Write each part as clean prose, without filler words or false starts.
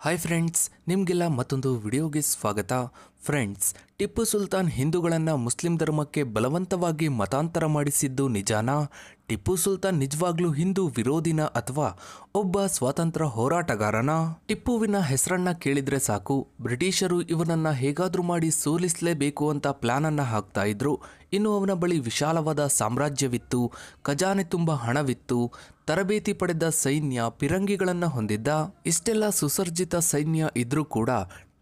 Hi friends, ನಿಮಗೆಲ್ಲ ಮತ್ತೊಂದು ವಿಡಿಯೋಗೆ ಸ್ವಾಗತ. ಫ್ರೆಂಡ್ಸ್, ಟಿಪ್ಪು ಸುಲ್ತಾನ್ ಹಿಂದೂಗಳನ್ನು ಮುಸ್ಲಿಂ ಧರ್ಮಕ್ಕೆ ಬಲವಂತವಾಗಿ ಮತಾಂತರ ಮಾಡಿಸಿದ್ದು ನಿಜಾನಾ? ಟಿಪ್ಪು ಸುಲ್ತಾನ್ ನಿಜವಾಗ್ಲೂ ಹಿಂದೂ ವಿರೋಧಿನ ಅಥವಾ ಒಬ್ಬ ಸ್ವಾತಂತ್ರ್ಯ ಹೋರಾಟಗಾರನ? ಟಿಪ್ಪುವಿನ ಹೆಸರನ್ನ ಕೇಳಿದ್ರೆ ಸಾಕು, ಬ್ರಿಟಿಷರು ಇವನನ್ನ ಹೇಗಾದ್ರೂ ಮಾಡಿ ಸೋಲಿಸಲೇಬೇಕು ಅಂತ ಪ್ಲಾನ್ ಅನ್ನ ಹಾಕ್ತಾ ಇದ್ರು. ಇನ್ನು ಅವನ ಬಳಿ ವಿಶಾಲವಾದ ಸಾಮ್ರಾಜ್ಯವಿತ್ತು, ಖಜಾನೆ ತುಂಬ ಹಣವಿತ್ತು, ತರಬೇತಿ ಪಡೆದ ಸೈನ್ಯ, ಪಿರಂಗಿಗಳನ್ನ ಹೊಂದಿದ್ದ. ಇಷ್ಟೆಲ್ಲ ಸುಸರ್ಜಿತ ಸೈನ್ಯ ಇದ್ರೂ ಕೂಡ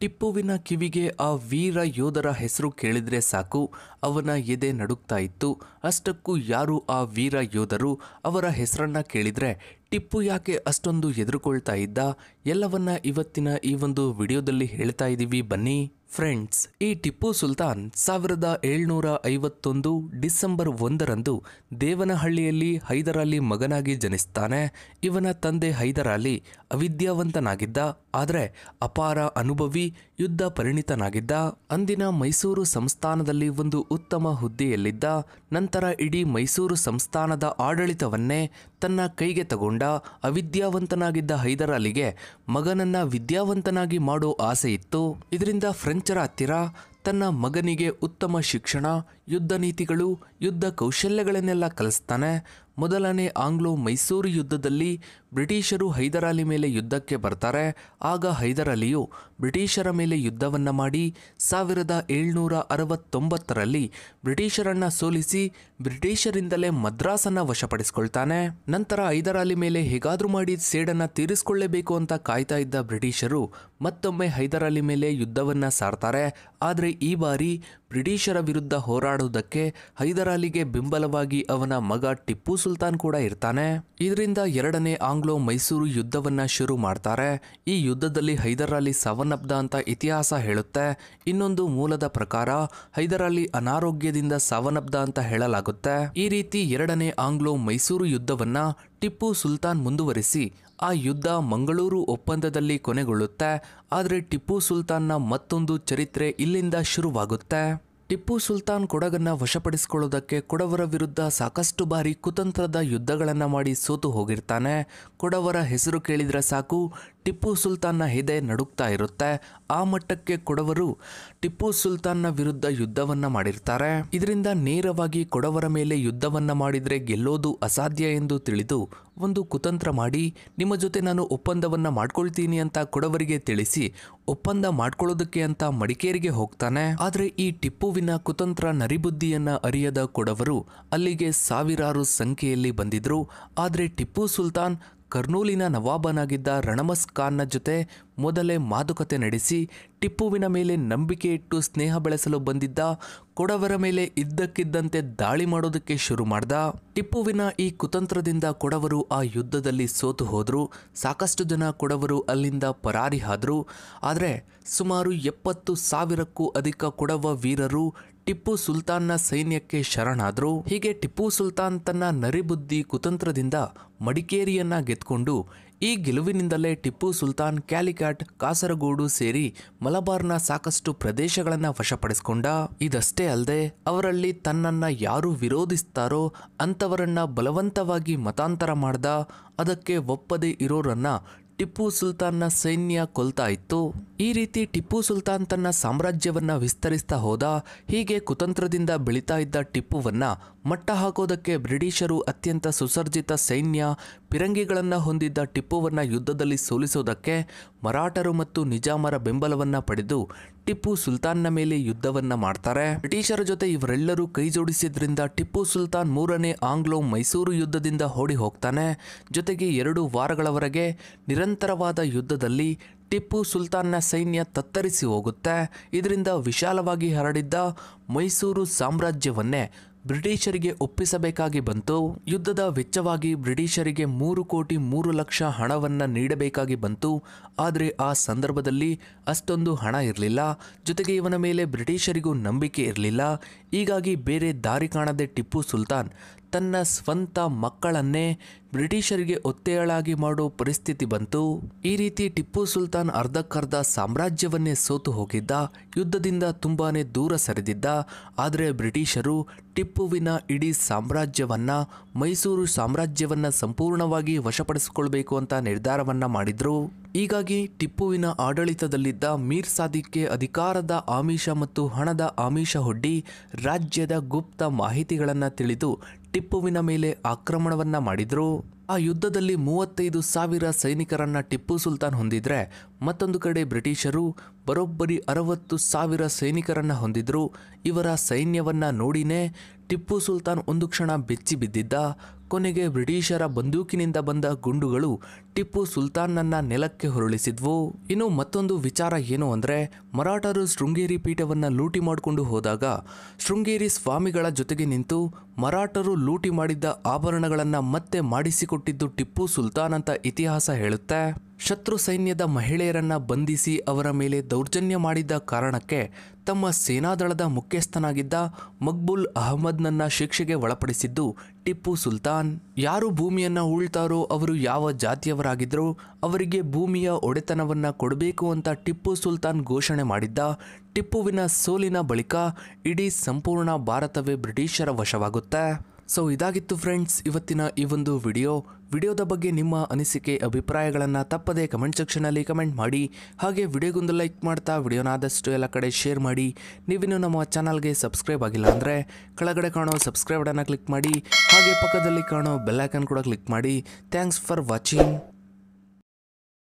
ಟಿಪ್ಪುವಿನ ಕಿವಿಗೆ ಆ ವೀರ ಯೋಧರ ಹೆಸರು ಕೇಳಿದ್ರೆ ಸಾಕು, ಅವನ ಎದೆ ನಡುಗ್ತಾ ಇತ್ತು. ಅಷ್ಟಕ್ಕೂ ಯಾರು ಆ ವೀರ ಯೋಧರು? ಅವರ ಹೆಸರನ್ನ ಕೇಳಿದ್ರೆ ಟಿಪ್ಪು ಯಾಕೆ ಅಷ್ಟೊಂದು ಹೆದರ್ಕೊಳ್ತಾ ಇದ್ದ? ಎಲ್ಲವನ್ನ ಇವತ್ತಿನ ಈ ಒಂದು ವಿಡಿಯೋದಲ್ಲಿ ಹೇಳ್ತಾ ಇದ್ದೀವಿ, ಬನ್ನಿ. ಫ್ರೆಂಡ್ಸ್, ಈ ಟಿಪ್ಪು ಸುಲ್ತಾನ್ 1751 ಡಿಸೆಂಬರ್ 1ರಂದು ದೇವನಹಳ್ಳಿಯಲ್ಲಿ ಹೈದರಾಲಿ ಮಗನಾಗಿ ಜನಿಸ್ತಾನೆ. ಇವನ ತಂದೆ ಹೈದರಾಲಿ ಅವಿದ್ಯಾವಂತನಾಗಿದ್ದ, ಆದರೆ ಅಪಾರ ಅನುಭವಿ, ಯುದ್ಧ ಪರಿಣಿತನಾಗಿದ್ದ. ಅಂದಿನ ಮೈಸೂರು ಸಂಸ್ಥಾನದಲ್ಲಿ ಒಂದು ಉತ್ತಮ ಹುದ್ದೆಯಲ್ಲಿದ್ದ. ನಂತರ ಇಡೀ ಮೈಸೂರು ಸಂಸ್ಥಾನದ ಆಡಳಿತವನ್ನೇ ತನ್ನ ಕೈಗೆ ತಗೊಂಡ. ಅವಿದ್ಯಾವಂತನಾಗಿದ್ದ ಹೈದರಾಲಿಗೆ ಮಗನನ್ನ ವಿದ್ಯಾವಂತನಾಗಿ ಮಾಡೋ ಆಸೆ ಇತ್ತು. ಇದರಿಂದ ಫ್ರೆಂಚರ ಹತ್ತಿರ ತನ್ನ ಮಗನಿಗೆ ಉತ್ತಮ ಶಿಕ್ಷಣ, ಯುದ್ಧ ನೀತಿಗಳು, ಯುದ್ಧ ಕೌಶಲ್ಯಗಳನ್ನೆಲ್ಲ ಕಲಿಸ್ತಾನೆ. ಮೊದಲನೇ ಆಂಗ್ಲೋ ಮೈಸೂರು ಯುದ್ಧದಲ್ಲಿ ಬ್ರಿಟಿಷರು ಹೈದರಾಲಿ ಮೇಲೆ ಯುದ್ಧಕ್ಕೆ ಬರ್ತಾರೆ. ಆಗ ಹೈದರಾಲಿಯು ಬ್ರಿಟಿಷರ ಮೇಲೆ ಯುದ್ಧವನ್ನ ಮಾಡಿ 1769ರಲ್ಲಿ ಬ್ರಿಟಿಷರನ್ನ ಸೋಲಿಸಿ ಬ್ರಿಟಿಷರಿಂದಲೇ ಮದ್ರಾಸನ್ನ ವಶಪಡಿಸಿಕೊಳ್ತಾನೆ. ನಂತರ ಹೈದರಾಲಿ ಮೇಲೆ ಹೇಗಾದ್ರೂ ಮಾಡಿ ಸೇಡನ್ನ ತೀರಿಸಿಕೊಳ್ಳಬೇಕು ಅಂತ ಕಾಯ್ತಾ ಇದ್ದ ಬ್ರಿಟಿಷರು ಮತ್ತೊಮ್ಮೆ ಹೈದರಾಲಿ ಮೇಲೆ ಯುದ್ಧವನ್ನ ಸಾರ್ತಾರೆ. ಆದರೆ ಈ ಬಾರಿ ಬ್ರಿಟಿಷರ ವಿರುದ್ಧ ಹೋರಾಡುವುದಕ್ಕೆ ಹೈದರಾಲಿಗೆ ಬೆಂಬಲವಾಗಿ ಅವನ ಮಗ ಟಿಪ್ಪು ಸುಲ್ತಾನ್ ಕೂಡ ಇರ್ತಾನೆ. ಇದರಿಂದ ಎರಡನೇ ಆಂಗ್ಲೋ ಮೈಸೂರು ಯುದ್ಧವನ್ನ ಶುರು ಮಾಡ್ತಾರೆ. ಈ ಯುದ್ಧದಲ್ಲಿ ಹೈದರಾಲಿ ಸಾವನ್ನಪ್ಪ ಅಂತ ಇತಿಹಾಸ ಹೇಳುತ್ತೆ. ಇನ್ನೊಂದು ಮೂಲದ ಪ್ರಕಾರ ಹೈದರಾಲಿ ಅನಾರೋಗ್ಯದಿಂದ ಸಾವನ್ನಪ್ಪ ಅಂತ ಹೇಳಲಾಗುತ್ತೆ. ಈ ರೀತಿ ಎರಡನೇ ಆಂಗ್ಲೋ ಮೈಸೂರು ಯುದ್ಧವನ್ನ ಟಿಪ್ಪು ಸುಲ್ತಾನ್ ಮುಂದುವರಿಸಿ ಆ ಯುದ್ಧ ಮಂಗಳೂರು ಒಪ್ಪಂದದಲ್ಲಿ ಕೊನೆಗೊಳ್ಳುತ್ತೆ. ಆದರೆ ಟಿಪ್ಪು ಸುಲ್ತಾನ್ನ ಮತ್ತೊಂದು ಚರಿತ್ರೆ ಇಲ್ಲಿಂದ ಶುರುವಾಗುತ್ತೆ. ಟಿಪ್ಪು ಸುಲ್ತಾನ್ ಕೊಡಗನ್ನ ವಶಪಡಿಸಿಕೊಳ್ಳೋದಕ್ಕೆ ಕೊಡವರ ವಿರುದ್ಧ ಸಾಕಷ್ಟು ಬಾರಿ ಕುತಂತ್ರದ ಯುದ್ಧಗಳನ್ನು ಮಾಡಿ ಸೋತು ಹೋಗಿರ್ತಾನೆ. ಕೊಡವರ ಹೆಸರು ಕೇಳಿದ್ರೆ ಸಾಕು, ಟಿಪ್ಪು ಸುಲ್ತಾನ್ನ ಎದೆ ನಡುಗ್ತಾ ಇರುತ್ತೆ. ಆ ಮಟ್ಟಕ್ಕೆ ಕೊಡವರು ಟಿಪ್ಪು ಸುಲ್ತಾನ್ನ ವಿರುದ್ಧ ಯುದ್ಧವನ್ನ ಮಾಡಿರ್ತಾರೆ. ಇದರಿಂದ ನೇರವಾಗಿ ಕೊಡವರ ಮೇಲೆ ಯುದ್ಧವನ್ನ ಮಾಡಿದ್ರೆ ಗೆಲ್ಲೋದು ಅಸಾಧ್ಯ ಎಂದು ತಿಳಿದು ಒಂದು ಕುತಂತ್ರ ಮಾಡಿ ನಿಮ್ಮ ಜೊತೆ ನಾನು ಒಪ್ಪಂದವನ್ನ ಮಾಡ್ಕೊಳ್ತೀನಿ ಅಂತ ಕೊಡವರಿಗೆ ತಿಳಿಸಿ ಒಪ್ಪಂದ ಮಾಡ್ಕೊಳ್ಳೋದಕ್ಕೆ ಅಂತ ಮಡಿಕೇರಿಗೆ ಹೋಗ್ತಾನೆ. ಆದ್ರೆ ಈ ಟಿಪ್ಪುವಿನ ಕುತಂತ್ರ ನರಿಬುದ್ಧಿಯನ್ನ ಅರಿಯದ ಕೊಡವರು ಅಲ್ಲಿಗೆ ಸಾವಿರಾರು ಸಂಖ್ಯೆಯಲ್ಲಿ ಬಂದಿದ್ರು. ಆದ್ರೆ ಟಿಪ್ಪು ಸುಲ್ತಾನ್ ಕರ್ನೂಲಿನ ನವಾಬನಾಗಿದ್ದ ರಣಮಸ್ ಖಾನ್ನ ಜೊತೆ ಮೊದಲೇ ಮಾತುಕತೆ ನಡೆಸಿ ಟಿಪ್ಪುವಿನ ಮೇಲೆ ನಂಬಿಕೆ ಇಟ್ಟು ಸ್ನೇಹ ಬೆಳೆಸಲು ಬಂದಿದ್ದ ಕೊಡವರ ಮೇಲೆ ಇದ್ದಕ್ಕಿದ್ದಂತೆ ದಾಳಿ ಮಾಡೋದಕ್ಕೆ ಶುರು ಮಾಡ್ದ. ಟಿಪ್ಪುವಿನ ಈ ಕುತಂತ್ರದಿಂದ ಕೊಡವರು ಆ ಯುದ್ಧದಲ್ಲಿ ಸೋತು ಹೋದ್ರು. ಸಾಕಷ್ಟು ಜನ ಕೊಡವರು ಅಲ್ಲಿಂದ ಪರಾರಿ ಆದ್ರು. ಆದರೆ ಸುಮಾರು 70,000ಕ್ಕೂ ಅಧಿಕ ಕೊಡವ ವೀರರು ಟಿಪ್ಪು ಸುಲ್ತಾನ್ನ ಸೈನ್ಯಕ್ಕೆ ಶರಣಾದ್ರು. ಹೀಗೆ ಟಿಪ್ಪು ಸುಲ್ತಾನ್ ತನ್ನ ನರಿಬುದ್ಧಿ ಕುತಂತ್ರದಿಂದ ಮಡಿಕೇರಿಯನ್ನ ಗೆದ್ಕೊಂಡು ಈ ಗೆಲುವಿನಿಂದಲೇ ಟಿಪ್ಪು ಸುಲ್ತಾನ್ ಕ್ಯಾಲಿಕಟ್, ಕಾಸರಗೋಡು ಸೇರಿ ಮಲಬಾರ್ನ ಸಾಕಷ್ಟು ಪ್ರದೇಶಗಳನ್ನ ವಶಪಡಿಸಿಕೊಂಡ. ಇದಷ್ಟೇ ಅಲ್ಲದೆ ಅವರಲ್ಲಿ ತನ್ನನ್ನ ಯಾರು ವಿರೋಧಿಸ್ತಾರೋ ಅಂಥವರನ್ನ ಬಲವಂತವಾಗಿ ಮತಾಂತರ ಮಾಡ್ದ. ಅದಕ್ಕೆ ಒಪ್ಪದೆ ಇರೋರನ್ನ ಟಿಪ್ಪು ಸುಲ್ತಾನ್ನ ಸೈನ್ಯ ಕೊಲ್ತಾ ಇತ್ತು. ಈ ರೀತಿ ಟಿಪ್ಪು ಸುಲ್ತಾನ್ ತನ್ನ ಸಾಮ್ರಾಜ್ಯವನ್ನ ವಿಸ್ತರಿಸ್ತಾ ಹೋದ. ಹೀಗೆ ಕುತಂತ್ರದಿಂದ ಬೆಳೀತಾ ಇದ್ದ ಟಿಪ್ಪುವನ್ನ ಮಟ್ಟ ಹಾಕೋದಕ್ಕೆ ಬ್ರಿಟಿಷರು ಅತ್ಯಂತ ಸುಸರ್ಜಿತ ಸೈನ್ಯ, ಪಿರಂಗಿಗಳನ್ನ ಹೊಂದಿದ್ದ ಟಿಪ್ಪುವನ್ನ ಯುದ್ಧದಲ್ಲಿ ಸೋಲಿಸೋದಕ್ಕೆ ಮರಾಠರು ಮತ್ತು ನಿಜಾಮರ ಬೆಂಬಲವನ್ನ ಪಡೆದು ಟಿಪ್ಪು ಸುಲ್ತಾನ್ನ ಮೇಲೆ ಯುದ್ಧವನ್ನ ಮಾಡ್ತಾರೆ. ಬ್ರಿಟಿಷರ ಜೊತೆ ಇವರೆಲ್ಲರೂ ಕೈ ಜೋಡಿಸಿದ್ರಿಂದ ಟಿಪ್ಪು ಸುಲ್ತಾನ್ 3ನೇ ಆಂಗ್ಲೋ ಮೈಸೂರು ಯುದ್ಧದಿಂದ ಓಡಿ ಹೋಗ್ತಾನೆ. ಜೊತೆಗೆ 2 ವಾರಗಳವರೆಗೆ ನಿರಂತರವಾದ ಯುದ್ಧದಲ್ಲಿ ಟಿಪ್ಪು ಸುಲ್ತಾನ್ನ ಸೈನ್ಯ ತತ್ತರಿಸಿ ಹೋಗುತ್ತೆ. ಇದರಿಂದ ವಿಶಾಲವಾಗಿ ಹರಡಿದ್ದ ಮೈಸೂರು ಸಾಮ್ರಾಜ್ಯವನ್ನೇ ಬ್ರಿಟಿಷರಿಗೆ ಒಪ್ಪಿಸಬೇಕಾಗಿ ಬಂತು. ಯುದ್ಧದ ವೆಚ್ಚವಾಗಿ ಬ್ರಿಟಿಷರಿಗೆ 3,03,00,000 ಹಣವನ್ನ ನೀಡಬೇಕಾಗಿ ಬಂತು. ಆದರೆ ಆ ಸಂದರ್ಭದಲ್ಲಿ ಅಷ್ಟೊಂದು ಹಣ ಇರಲಿಲ್ಲ. ಜೊತೆಗೆ ಇವನ ಮೇಲೆ ಬ್ರಿಟಿಷರಿಗೂ ನಂಬಿಕೆ ಇರಲಿಲ್ಲ. ಹೀಗಾಗಿ ಬೇರೆ ದಾರಿ ಕಾಣದೆ ಟಿಪ್ಪು ಸುಲ್ತಾನ್ ತನ್ನ ಸ್ವಂತ ಮಕ್ಕಳನ್ನೇ ಬ್ರಿಟಿಷರಿಗೆ ಒತ್ತೆಯಾಳಾಗಿ ಮಾಡೋ ಪರಿಸ್ಥಿತಿ ಬಂತು. ಈ ರೀತಿ ಟಿಪ್ಪು ಸುಲ್ತಾನ್ ಅರ್ಧಕ್ಕರ್ಧ ಸಾಮ್ರಾಜ್ಯವನ್ನೇ ಸೋತು ಹೋಗಿದ್ದ. ಯುದ್ಧದಿಂದ ತುಂಬಾನೇ ದೂರ ಸರಿದಿದ್ದ. ಆದರೆ ಬ್ರಿಟಿಷರು ಟಿಪ್ಪುವಿನ ಇಡೀ ಸಾಮ್ರಾಜ್ಯವನ್ನ, ಮೈಸೂರು ಸಾಮ್ರಾಜ್ಯವನ್ನ ಸಂಪೂರ್ಣವಾಗಿ ವಶಪಡಿಸಿಕೊಳ್ಬೇಕು ಅಂತ ನಿರ್ಧಾರವನ್ನ ಮಾಡಿದ್ರು. ಹೀಗಾಗಿ ಟಿಪ್ಪುವಿನ ಆಡಳಿತದಲ್ಲಿದ್ದ ಮೀರ್ ಸಾದಿಕ್ಗೆ ಅಧಿಕಾರದ ಆಮಿಷ ಮತ್ತು ಹಣದ ಆಮಿಷ ಒಡ್ಡಿ ರಾಜ್ಯದ ಗುಪ್ತ ಮಾಹಿತಿಗಳನ್ನು ತಿಳಿದು ಟಿಪ್ಪುವಿನ ಮೇಲೆ ಆಕ್ರಮಣವನ್ನ ಮಾಡಿದ್ರು. ಆ ಯುದ್ಧದಲ್ಲಿ 35,000 ಸೈನಿಕರನ್ನ ಟಿಪ್ಪು ಸುಲ್ತಾನ್ ಹೊಂದಿದ್ರೆ ಮತ್ತೊಂದು ಕಡೆ ಬ್ರಿಟಿಷರು ಬರೋಬ್ಬರಿ 60,000 ಸೈನಿಕರನ್ನ ಹೊಂದಿದ್ರು. ಇವರ ಸೈನ್ಯವನ್ನ ನೋಡಿನೇ ಟಿಪ್ಪು ಸುಲ್ತಾನ್ ಒಂದು ಕ್ಷಣ ಬೆಚ್ಚಿ ಬಿದ್ದಿದ್ದ. ಕೊನೆಗೆ ಬ್ರಿಟಿಷರ ಬಂದೂಕಿನಿಂದ ಬಂದ ಗುಂಡುಗಳು ಟಿಪ್ಪು ಸುಲ್ತಾನ್ನನ್ನ ನೆಲಕ್ಕೆ ಹೊರಳಿಸಿದ್ವು. ಇನ್ನು ಮತ್ತೊಂದು ವಿಚಾರ ಏನು ಅಂದ್ರೆ, ಮರಾಠರು ಶೃಂಗೇರಿ ಪೀಠವನ್ನ ಲೂಟಿ ಮಾಡಿಕೊಂಡು ಹೋದಾಗ ಶೃಂಗೇರಿ ಸ್ವಾಮಿಗಳ ಜೊತೆಗೆ ನಿಂತು ಮರಾಠರು ಲೂಟಿ ಮಾಡಿದ್ದ ಆಭರಣಗಳನ್ನ ಮತ್ತೆ ಮಾಡಿಸಿಕೊಟ್ಟಿದ್ದು ಟಿಪ್ಪು ಸುಲ್ತಾನ್ ಅಂತ ಇತಿಹಾಸ ಹೇಳುತ್ತೆ. ಶತ್ರು ಸೈನ್ಯದ ಮಹಿಳೆಯರನ್ನ ಬಂಧಿಸಿ ಅವರ ಮೇಲೆ ದೌರ್ಜನ್ಯ ಮಾಡಿದ್ದ ಕಾರಣಕ್ಕೆ ತಮ್ಮ ಸೇನಾದಳದ ಮುಖ್ಯಸ್ಥನಾಗಿದ್ದ ಮಕ್ಬುಲ್ ಅಹಮದ್ನನ್ನ ಶಿಕ್ಷೆಗೆ ಒಳಪಡಿಸಿದ್ದು ಟಿಪ್ಪು ಸುಲ್ತಾನ್. ಯಾರು ಭೂಮಿಯನ್ನ ಉಳ್ತಾರೋ ಅವರು ಯಾವ ಜಾತಿಯವರಾಗಿದ್ರೋ ಅವರಿಗೆ ಭೂಮಿಯ ಒಡೆತನವನ್ನ ಕೊಡಬೇಕು ಅಂತ ಟಿಪ್ಪು ಸುಲ್ತಾನ್ ಘೋಷಣೆ ಮಾಡಿದ್ದ. ಟಿಪ್ಪುವಿನ ಸೋಲಿನ ಬಳಿಕ ಇಡೀ ಸಂಪೂರ್ಣ ಭಾರತವೇ ಬ್ರಿಟಿಷರ ವಶವಾಗುತ್ತೆ. ಸೊ ಇದಾಗಿತ್ತು ಫ್ರೆಂಡ್ಸ್ ಇವತ್ತಿನ ಈ ಒಂದು ವಿಡಿಯೋದ ಬಗ್ಗೆ ನಿಮ್ಮ ಅನಿಸಿಕೆ ಅಭಿಪ್ರಾಯಗಳನ್ನು ತಪ್ಪದೆ ಕಮೆಂಟ್ ಸೆಕ್ಷನಲ್ಲಿ ಕಮೆಂಟ್ ಮಾಡಿ. ಹಾಗೆ ವಿಡಿಯೋಗೊಂದು ಲೈಕ್ ಮಾಡ್ತಾ ವಿಡಿಯೋನ ಆದಷ್ಟು ಎಲ್ಲ ಕಡೆ ಶೇರ್ ಮಾಡಿ. ನೀವಿನ್ನೂ ನಮ್ಮ ಚಾನಲ್ಗೆ ಸಬ್ಸ್ಕ್ರೈಬ್ ಆಗಿಲ್ಲ ಅಂದರೆ ಕೆಳಗಡೆ ಕಾಣೋ ಸಬ್ಸ್ಕ್ರೈಬ್ ಬಟನ್ನ ಕ್ಲಿಕ್ ಮಾಡಿ. ಹಾಗೆ ಪಕ್ಕದಲ್ಲಿ ಕಾಣೋ ಬೆಲ್ ಐಕಾನ್ ಕೂಡ ಕ್ಲಿಕ್ ಮಾಡಿ. Thanks for watching.